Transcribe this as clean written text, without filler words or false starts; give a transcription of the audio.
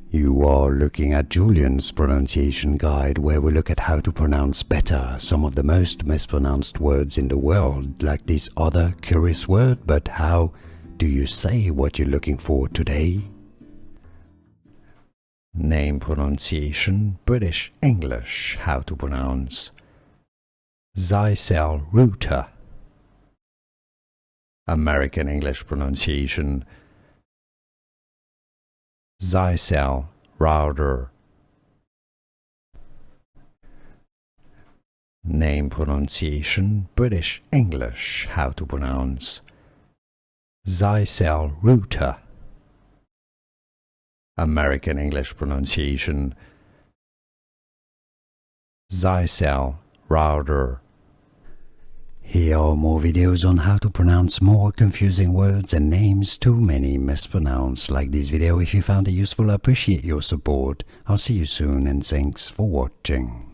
You are looking at Julian's pronunciation guide, where we look at how to pronounce better some of the most mispronounced words in the world, like this other curious word. But how do you say what you're looking for today? Name pronunciation, British English, how to pronounce ZyXEL Router. American English pronunciation, ZyXEL Router. Name pronunciation, British English, how to pronounce ZyXEL Router. American English pronunciation, ZyXEL Router. Here are more videos on how to pronounce more confusing words and names too many mispronounced. Like this video if you found it useful. I appreciate your support. I'll see you soon and thanks for watching.